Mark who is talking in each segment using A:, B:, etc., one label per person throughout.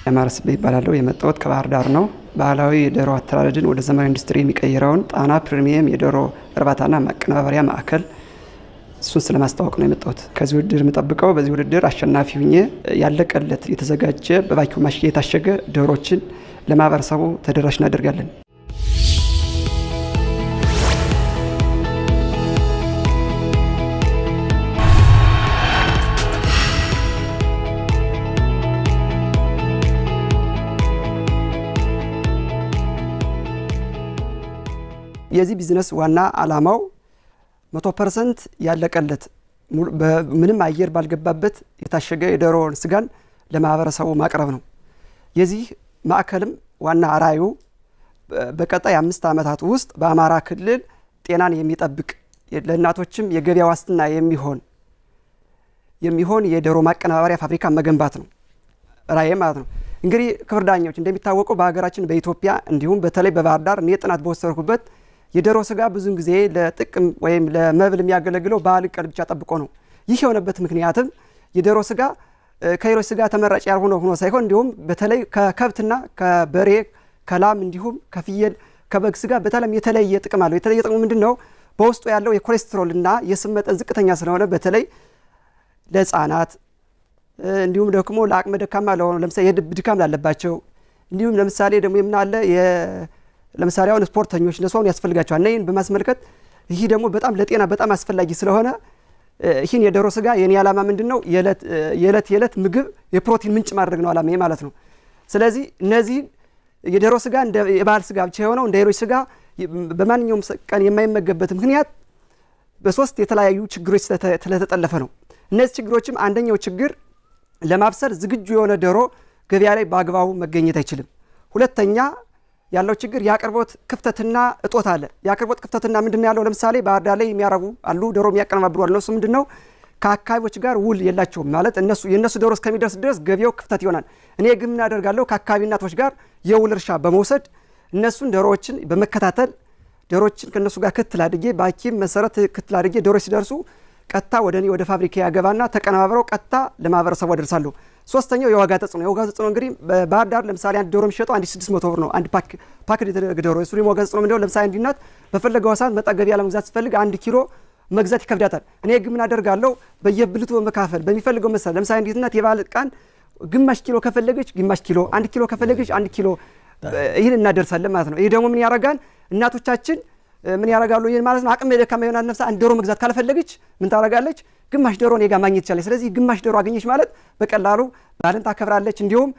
A: ያማረስ ይባላል። የመጣሁት ከባህር ዳር ነው። ባህላዊ የዶሮ አተራረድን ወደ ዘመናዊ ኢንዱስትሪ የሚቀይረውን ጣና ፕሪሚየም የዶሮ እርባታና ማቀነባበሪያ ማዕከል እሱን ስለማስተዋወቅ ነው የመጣሁት። ከዚህ ውድድር የምጠብቀው በዚህ ውድድር አሸናፊ ሁኜ ያለቀለት የተዘጋጀ በቫኪዩም ማሽጊያ የታሸገ ዶሮዎችን ለማህበረሰቡ ተደራሽ እናደርጋለን። የዚህ ቢዝነስ ዋና ዓላማው 100% ያለቀለት ምንም አየር ባልገባበት የታሸገ የዶሮ ስጋን ለማህበረሰቡ ማቅረብ ነው። የዚህ ማዕከልም ዋና ራዕዩ በቀጣይ 5 ዓመታት ውስጥ በአማራ ክልል ጤናን የሚጠብቅ ለእናቶችም የገበያ ዋስትና የሚሆን የዶሮ ማቀነባበሪያ ፋብሪካ መገንባት ነው ራዕይ ማለት ነው። እንግዲህ ክብር ዳኞች እንደሚታወቀው በሀገራችን በኢትዮጵያ እንዲሁም በተለይ በባህር ዳር እኔ ጥናት በወሰድኩበት የዶሮ ስጋ ብዙን ጊዜ ለጥቅም ወይም ለመብል የሚያገለግለው በዓል ቀን ብቻ ጠብቆ ነው። ይህ የሆነበት ምክንያትም የዶሮ ስጋ ከሌሎች ስጋ ተመራጭ ያልሆነ ሆኖ ሳይሆን እንዲሁም በተለይ ከከብትና ከበሬ ከላም እንዲሁም ከፍየል ከበግ ስጋ በተለይም የተለየ ጥቅም አለው። የተለየ ጥቅሙ ምንድነው? በውስጡ ያለው የኮሌስትሮል እና የስብ መጠን ዝቅተኛ ስለሆነ በተለይ ለህፃናት እንዲሁም ደግሞ ለአቅመ ደካማ ለሆኑ ለምሳሌ የልብ ድካም ላለባቸው እንዲሁም ለምሳሌ ደግሞ የምናለ ለምሳሌ አሁን ስፖርተኞች ነሱን ያስፈልጋቸዋል። ነይን በማስመልከት ይህ ደግሞ በጣም ለጤና በጣም አስፈላጊ ስለሆነ ይህን የዶሮ ስጋ የኔ ዓላማ ምንድነው? የዕለት ምግብ የፕሮቲን ምንጭ ማድረግ ነው ዓላማዬ ማለት ነው። ስለዚህ እነዚህ የዶሮ ስጋ እንደ የባህል ስጋ ብቻ የሆነው እንደ ሌሎች ስጋ በማንኛውም ቀን የማይመገበት ምክንያት በሶስት የተለያዩ ችግሮች ስለተጠለፈ ነው። እነዚህ ችግሮችም አንደኛው ችግር ለማብሰል ዝግጁ የሆነ ዶሮ ገበያ ላይ በአግባቡ መገኘት አይችልም። ሁለተኛ ያለው ችግር የአቅርቦት ክፍተትና እጦት አለ። የአቅርቦት ክፍተትና ምንድነው ያለው? ለምሳሌ ባህር ዳር ላይ የሚያረቡ አሉ ዶሮ የሚያቀነባብሩ አሉ። እነሱ ምንድነው ከአካባቢዎች ጋር ውል የላቸውም ማለት የነሱ ዶሮ እስከሚደርስ ድረስ ገበያው ክፍተት ይሆናል። እኔ ግን ምን አደርጋለሁ? ከአካባቢ እናቶች ጋር የውል እርሻ በመውሰድ እነሱን ዶሮዎችን በመከታተል ዶሮዎችን ከነሱ ጋር ክትል አድርጌ በሐኪም መሰረት ክትል አድርጌ ዶሮዎች ሲደርሱ ቀጥታ ወደ ፋብሪካ ያገባና ተቀነባብረው ቀጥታ ለማህበረሰቡ አደርሳለሁ። ሶስተኛው የዋጋ ተጽዕኖ። የዋጋ ተጽዕኖ እንግዲህ በባህር ዳር ለምሳሌ አንድ ዶሮ የሚሸጠው 1600 ብር ነው። አንድ ፓክ የተደረገ ዶሮ እሱ የዋጋ ተጽዕኖ ምንድነው? ለምሳሌ አንድ እናት በፈለገው ሰዓት መጣ ገበያ ለመግዛት ስትፈልግ 1 ኪሎ መግዛት ይከብዳታል። እኔ ግን ምን አደርጋለሁ? በየብልቱ በመካፈል በሚፈልገው መሰል ለምሳሌ አንዲት እናት የባህል ቃን ግማሽ ኪሎ ከፈለገች ግማሽ ኪሎ፣ 1 ኪሎ ከፈለገች 1 ኪሎ ይህን እናደርሳለን ማለት ነው። ይሄ ደግሞ ምን ያረጋል? እናቶቻችን ምን ያረጋሉ? ይሄን ማለት ነው አቅም የደካማ የሆነ ነፍሳ አንድ ዶሮ መግዛት ካልፈለገች ምን ታረጋለች? ግማሽ ዶሮ እኔ ጋር ማግኘት ይችላል። ስለዚህ ግማሽ ዶሮ አገኘች ማለት በቀላሉ ባልን ታከብራለች። እንዲሁም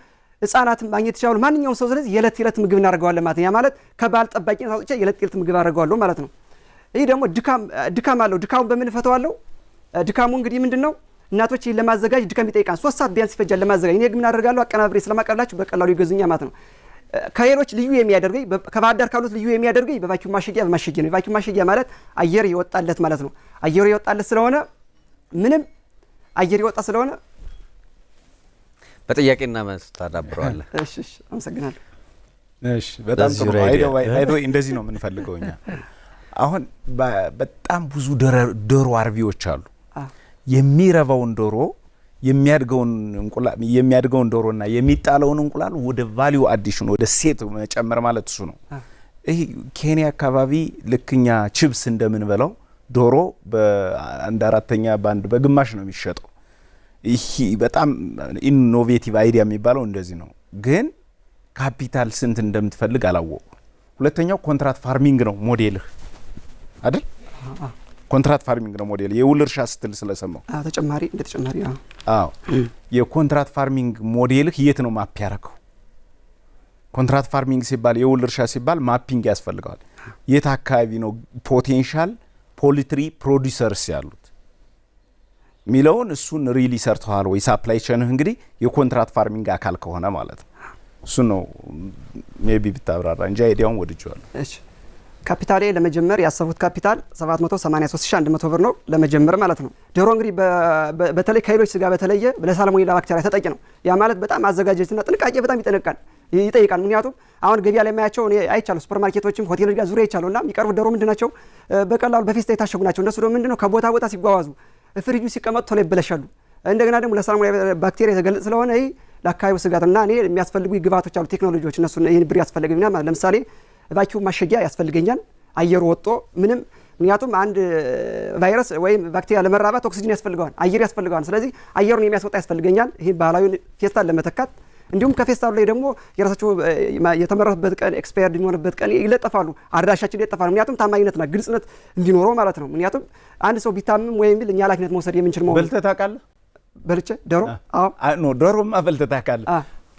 A: ህፃናት ማግኘት ይችላሉ። ማንኛውም ሰው ስለዚህ የዕለት ምግብ እናደርገዋለን ማለት ነው። ያ ማለት ከባል ጠባቂነት አውጥቼ የዕለት ምግብ አደርገዋለሁ ማለት ነው። ይሄ ደግሞ ድካም አለው። ድካሙን በምን ፈተዋለሁ? ድካሙ እንግዲህ ምንድነው? እናቶች ይሄን ለማዘጋጅ ድካም ይጠይቃል። 3 ሰዓት ቢያንስ ይፈጃል ለማዘጋጅ። እኔ ግን ምን አደርጋለሁ? አቀናብሬ ስለማቀርብላችሁ በቀላሉ ይገዙኛ ማለት ነው። ከሌሎች ልዩ የሚያደርገኝ ከባህር ዳር ካሉት ልዩ የሚያደርገኝ በቫኪዩም ማሸጊያ በማሸጊያ ነው። ቫኪዩም ማሸጊያ ማለት አየር ይወጣለት ማለት ነው። አየር ይወጣለት ስለሆነ ምንም አየር ይወጣ ስለሆነ
B: በጥያቄና መልስ ታዳብረዋለህ።
A: እሺ አመሰግናለሁ።
C: እሺ በጣም ጥሩ አይዶ እንደዚህ ነው የምንፈልገው እኛ። አሁን በጣም ብዙ ዶሮ አርቢዎች አሉ። የሚረባውን ዶሮ የሚያድገውን ዶሮና የሚጣለውን እንቁላል ወደ ቫልዩ አዲሽን ወደ ሴት መጨመር ማለት እሱ ነው። ይሄ ኬንያ አካባቢ ልክኛ ቺፕስ እንደምንበላው ዶሮ በአንድ አራተኛ ባንድ በግማሽ ነው የሚሸጠው። ይሄ በጣም ኢኖቬቲቭ አይዲያ የሚባለው እንደዚህ ነው። ግን ካፒታል ስንት እንደምትፈልግ አላወቁ። ሁለተኛው ኮንትራክት ፋርሚንግ ነው ሞዴልህ አይደል? ኮንትራክት ፋርሚንግ ነው ሞዴል። የውል እርሻ ስትል ስለሰማው
A: ተጨማሪ
C: የኮንትራክት ፋርሚንግ ሞዴልህ የት ነው ማፕ ያደረገው? ኮንትራክት ፋርሚንግ ሲባል የውል እርሻ ሲባል ማፒንግ ያስፈልገዋል። የት አካባቢ ነው ፖቴንሻል ፖሊትሪ ፕሮዲዩሰርስ ያሉት ሚለውን እሱን ሪሊ ሰርተዋል ወይ? ሳፕላይ ቼንህ እንግዲህ የኮንትራክት ፋርሚንግ አካል ከሆነ ማለት ነው። እሱ ነው ሜቢ ብታብራራ እንጂ አይዲያውን ወድጄዋለሁ።
A: እሺ ካፒታሌ ለመጀመር ያሰቡት ካፒታል 783100 ብር ነው ለመጀመር ማለት ነው። ዶሮ እንግዲህ በተለይ ከሌሎች ስጋ በተለየ ለሳልሞኔላ ባክቴሪያ ተጠቂ ነው። ያ ማለት በጣም አዘጋጀትና ጥንቃቄ በጣም ይጠይቃል። ምክንያቱም አሁን ገበያ ላይ ማያቸው እኔ አይቻለሁ፣ ሱፐርማርኬቶችም ሆቴሎች ጋር ዙሪያ ይቻሉና የሚቀርቡት ዶሮ ምንድናቸው? በቀላሉ በፌስታ የታሸጉ ናቸው። እነሱ ደግሞ ምንድነው ከቦታ ሲጓጓዙ ፍሪጁ ሲቀመጡ ቶሎ ይበላሻሉ። እንደገና ደግሞ ለሳልሞኔላ ባክቴሪያ የተገለጸ ስለሆነ ለአካባቢው ስጋትና እኔ የሚያስፈልጉ ግብዓቶች አሉ፣ ቴክኖሎጂዎች እነሱ ይህን ብር ያስፈልገኛል ማለት ለምሳሌ ቫኪዩም ማሸጊያ ያስፈልገኛል አየሩ ወጥቶ ምንም ምክንያቱም አንድ ቫይረስ ወይም ባክቴሪያ ለመራባት ኦክሲጅን ያስፈልገዋል፣ አየር ያስፈልገዋል። ስለዚህ አየሩን የሚያስወጣ ያስፈልገኛል ይህን ባህላዊ ፌስታል ለመተካት። እንዲሁም ከፌስታሉ ላይ ደግሞ የራሳቸው የተመረተበት ቀን ኤክስፓየርድ የሚሆንበት ቀን ይለጠፋሉ፣ አድራሻችን ይለጠፋሉ። ምክንያቱም ታማኝነትና ግልጽነት እንዲኖረው ማለት ነው። ምክንያቱም አንድ ሰው ቢታምም ወይም ቢል እኛ ኃላፊነት መውሰድ የምንችል መሆኑ።
C: በልተህ ታውቃለህ?
A: በልቼ ዶሮ? አዎ
C: ኖ ዶሮማ በልተህ ታውቃለህ?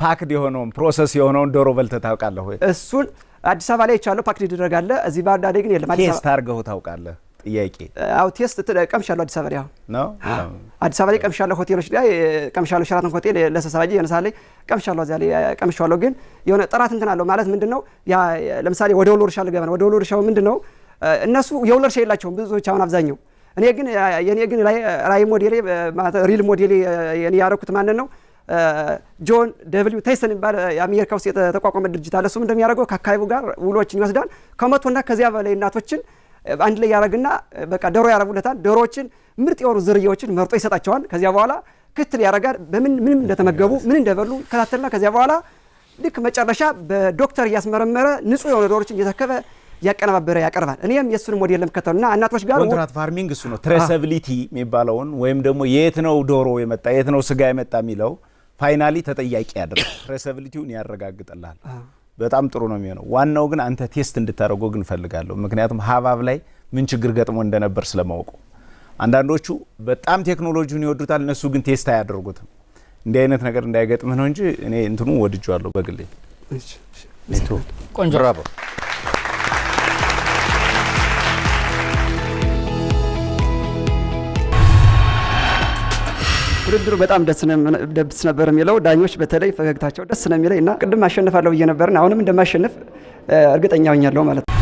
C: ፓክድ የሆነውን ፕሮሰስ የሆነውን ዶሮ በልተህ ታውቃለህ ወይ?
A: እሱን አዲስ አበባ ላይ ይቻለው ፓክድ ይደረጋል። እዚህ ባህር ዳር ግን የለም።
C: ቴስት አድርገው ታውቃለህ? ጥያቄ
A: አው ቴስት ቀምሻለሁ። አዲስ አበባ ላይ
C: ነው
A: አዲስ አበባ ላይ ቀምሻለሁ። ሆቴሎች ላይ ቀምሻለሁ። ሸራተን ሆቴል ለሰሳባጂ የነሳለ ቀምሻለሁ። እዚያ ላይ ቀምሻለሁ። ግን የሆነ ጥራት እንትን አለው ማለት ምንድነው? ያ ለምሳሌ ወደ ወሎ እርሻ ልገባ ነው። ወደ ወሎ እርሻው ምንድነው? እነሱ የወሎ እርሻ የላቸውም ብዙዎች አሁን አብዛኛው። እኔ ግን የኔ ግን ራይ ሞዴሌ ማለት ሪል ሞዴሌ የኔ ያረኩት ማንን ነው? ጆን ደብሊው ታይሰን የሚባል የአሜሪካ ውስጥ የተቋቋመ ድርጅት አለ። እሱም እንደሚያደርገው ከአካባቢው ጋር ውሎችን ይወስዳል። ከመቶና ከዚያ በላይ እናቶችን አንድ ላይ ያረግና በቃ ዶሮ ያረቡለታል። ዶሮዎችን ምርጥ የሆኑ ዝርያዎችን መርጦ ይሰጣቸዋል። ከዚያ በኋላ ክትል ያረጋል። ምንም እንደተመገቡ ምን እንደበሉ ከታተልና ከዚያ በኋላ ልክ መጨረሻ በዶክተር እያስመረመረ ንጹህ የሆኑ ዶሮዎችን እየተከበ ያቀነባበረ ያቀርባል። እኔም የሱን ሞዴል ለምከተልና እናቶች ጋር
C: ኮንትራት ፋርሚንግ እሱ ነው። ትሬሰቢሊቲ የሚባለውን ወይም ደግሞ የት ነው ዶሮ የመጣ የት ነው ስጋ የመጣ የሚለው ፋይናሊ ተጠያቂ ያደርጋል። ትሬሰቢሊቲውን ያረጋግጥልሃል። በጣም ጥሩ ነው የሚሆነው። ዋናው ግን አንተ ቴስት እንድታደርገው ግን ፈልጋለሁ። ምክንያቱም ሀባብ ላይ ምን ችግር ገጥሞ እንደነበር ስለማውቁ አንዳንዶቹ በጣም ቴክኖሎጂውን ይወዱታል፣ እነሱ ግን ቴስት አያደርጉትም። እንዲህ አይነት ነገር እንዳይገጥምህ ነው እንጂ እኔ እንትኑ ወድጄዋለሁ በግሌ።
B: ቆንጆ ብራቮ።
A: ውድድሩ በጣም ደስ ነበር የሚለው ዳኞች በተለይ ፈገግታቸው ደስ ነው የሚለኝ እና ቅድም አሸንፋለሁ ብዬ ነበርና አሁንም እንደማሸንፍ እርግጠኛ ሆኛለሁ ማለት ነው።